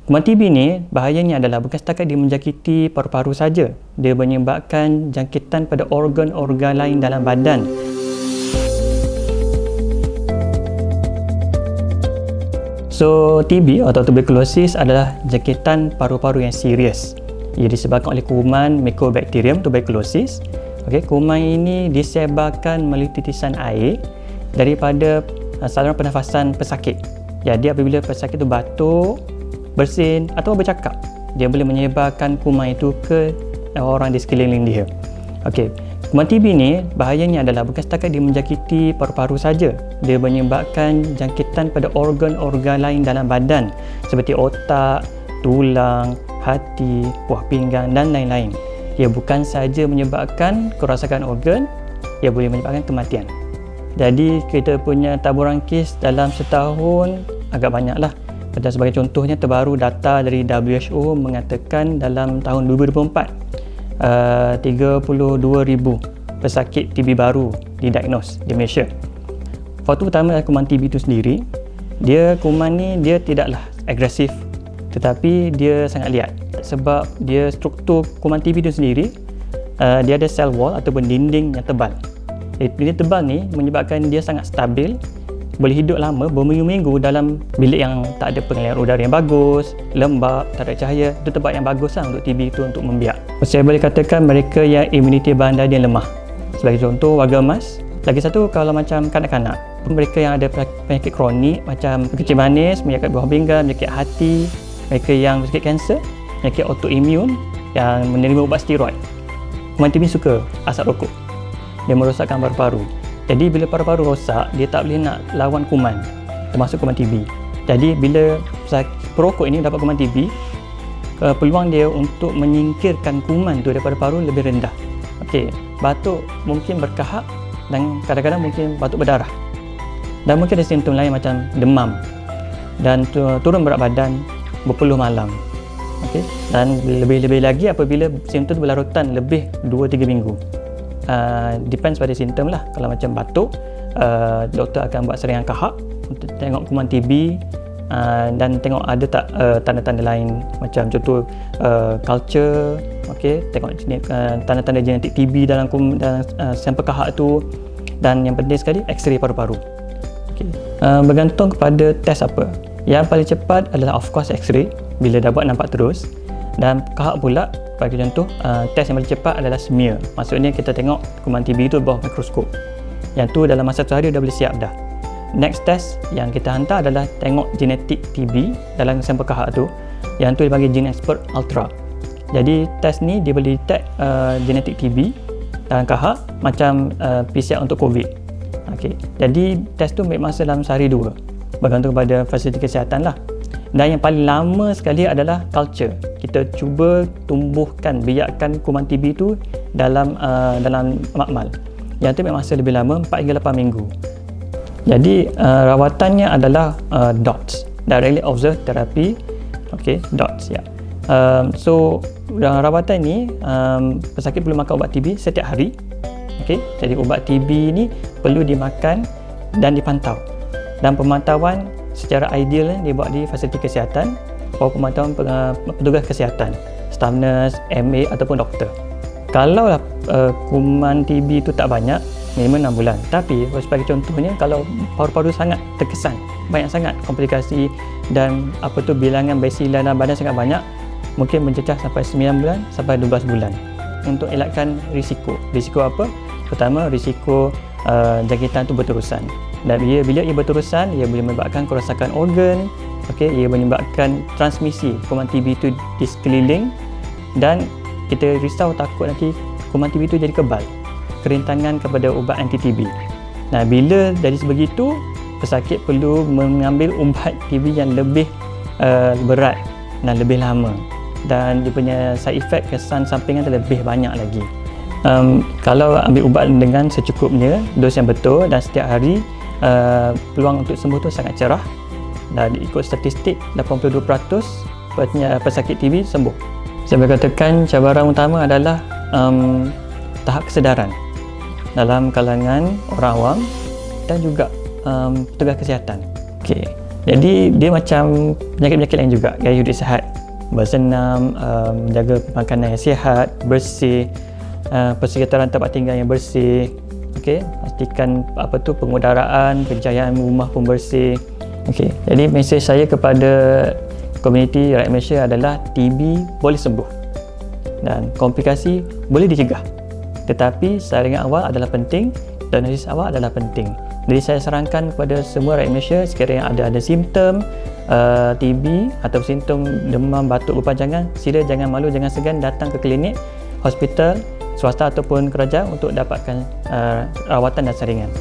Kuman TB ni bahayanya adalah bukan setakat dia menjangkiti paru-paru saja, dia menyebabkan jangkitan pada organ-organ lain dalam badan. So, TB atau tuberkulosis adalah jangkitan paru-paru yang serius. Ia disebabkan oleh kuman Mycobacterium tuberculosis. Okey, kuman ini disebarkan melalui titisan air daripada saluran pernafasan pesakit. Jadi apabila pesakit itu batuk, bersin atau bercakap, dia boleh menyebarkan kuman itu ke orang di sekeliling dia. Okey, kuman TB ni bahayanya adalah bukan setakat dia menjangkiti paru-paru saja, dia menyebabkan jangkitan pada organ-organ lain dalam badan seperti otak, tulang, hati, buah pinggang dan lain-lain. Ia bukan sahaja menyebabkan kerosakan organ, ia boleh menyebabkan kematian. Jadi kita punya taburan kes dalam setahun agak banyaklah. Dan sebagai contohnya, terbaru data dari WHO mengatakan dalam tahun 2024 32,000 pesakit TB baru didiagnos di Malaysia. Faktor utama adalah kuman TB itu sendiri. Kuman ni dia tidaklah agresif, tetapi dia sangat liat. Sebab dia struktur kuman TB itu sendiri, dia ada cell wall ataupun dinding yang tebal. Dinding tebal ni menyebabkan dia sangat stabil, boleh hidup lama berminggu-minggu dalam bilik yang tak ada pengaliran udara yang bagus, lembab, tak ada cahaya. Itu tempat yang baguslah untuk TB itu untuk membiak. Saya boleh katakan mereka yang imuniti badan dia lemah. Sebagai contoh, warga emas. Lagi satu, kalau macam kanak-kanak, mereka yang ada penyakit kronik macam kecil manis, penyakit buah pinggang, penyakit hati, mereka yang sakit kanser, penyakit autoimun yang menerima ubat steroid. Kuman TB suka asap rokok. Dia merosakkan paru-paru. Jadi bila paru-paru rosak, dia tak boleh nak lawan kuman, termasuk kuman TB. Jadi bila perokok ini dapat kuman TB, peluang dia untuk menyingkirkan kuman tu daripada paru lebih rendah. Okey, batuk mungkin berkahak dan kadang-kadang mungkin batuk berdarah. Dan mungkin ada simptom lain macam demam dan turun berat badan, berpeluh malam. Okey, dan lebih-lebih lagi apabila simptom berlarutan lebih 2-3 minggu. Depends pada simptom lah. Kalau macam batuk, doktor akan buat serangan kahak untuk tengok kuman TB dan tengok ada tak tanda-tanda lain macam contoh culture, okey, tengok tanda-tanda genetik TB dalam sampel kahak tu, dan yang penting sekali X-ray paru-paru. Okay. Bergantung kepada test apa. Yang paling cepat adalah of course X-ray bila dah buat nampak terus, dan kahak pula bagi contoh test yang paling cepat adalah smear. Maksudnya kita tengok kuman TB itu bawah mikroskop. Yang tu dalam masa 1 hari dah boleh siap dah. Next test yang kita hantar adalah tengok genetik TB dalam sampel kahak tu. Yang tu dipanggil Gene Expert Ultra. Jadi test ni dia boleh detect genetik TB dalam kahak macam PCR untuk COVID. Okay. Jadi test tu ambil masa dalam sehari 2, bergantung pada fasiliti kesihatan lah. Dan yang paling lama sekali adalah culture. Kita cuba tumbuhkan, biarkan kuman TB tu dalam makmal. Yang tu ambil masa lebih lama, 4 hingga 8 minggu. Jadi rawatannya adalah DOTS, Directly Observed Therapy. Okay, DOTS ya. So dalam rawatan ni pesakit perlu makan ubat TB setiap hari. Okay, jadi ubat TB ni perlu dimakan dan dipantau. Dan pemantauan secara ideal dibuat di fasiliti kesihatan, bawah pemantauan petugas kesihatan, staff nurse, MA ataupun doktor. Kalau kuman TB itu tak banyak, minimum 6 bulan. Tapi sebagai contohnya, kalau paru-paru sangat terkesan, banyak sangat komplikasi dan bilangan bacilla dalam badan sangat banyak, mungkin mencecah sampai 9 bulan sampai 12 bulan. Untuk elakkan risiko. Risiko apa? Pertama, risiko jangkitan itu berterusan. Dan bila ia berterusan, ia boleh menyebabkan kerosakan organ, okay, ia menyebabkan transmisi kuman TB itu di sekeliling, dan kita risau takut nanti kuman TB itu jadi kebal, kerintangan kepada ubat anti-TB. Nah, bila jadi sebegitu, pesakit perlu mengambil ubat TB yang lebih berat dan lebih lama, dan dia punya side effect, kesan sampingan lebih banyak lagi. Kalau ambil ubat dengan secukupnya, dos yang betul dan setiap hari, peluang untuk sembuh tu sangat cerah. Dan ikut statistik 82% pesakit TB sembuh. Saya boleh katakan cabaran utama adalah tahap kesedaran dalam kalangan orang awam dan juga petugas kesihatan. Okay. Jadi dia macam penyakit-penyakit lain juga, gaya hidup sihat, bersenam, menjaga makanan yang sihat, bersih, persekitaran tempat tinggal yang bersih. Okey, pastikan pengudaraan, penjayaan rumah pun bersih. Okey, jadi mesej saya kepada komuniti rakyat Malaysia adalah TB boleh sembuh dan komplikasi boleh dicegah. Tetapi saringan awal adalah penting, diagnosis awal adalah penting. Jadi saya sarankan kepada semua rakyat Malaysia, sekiranya ada simptom TB atau simptom demam, batuk, berpanjangan, sila jangan malu, jangan segan datang ke klinik, hospital swasta ataupun kerajaan untuk dapatkan rawatan dan saringan.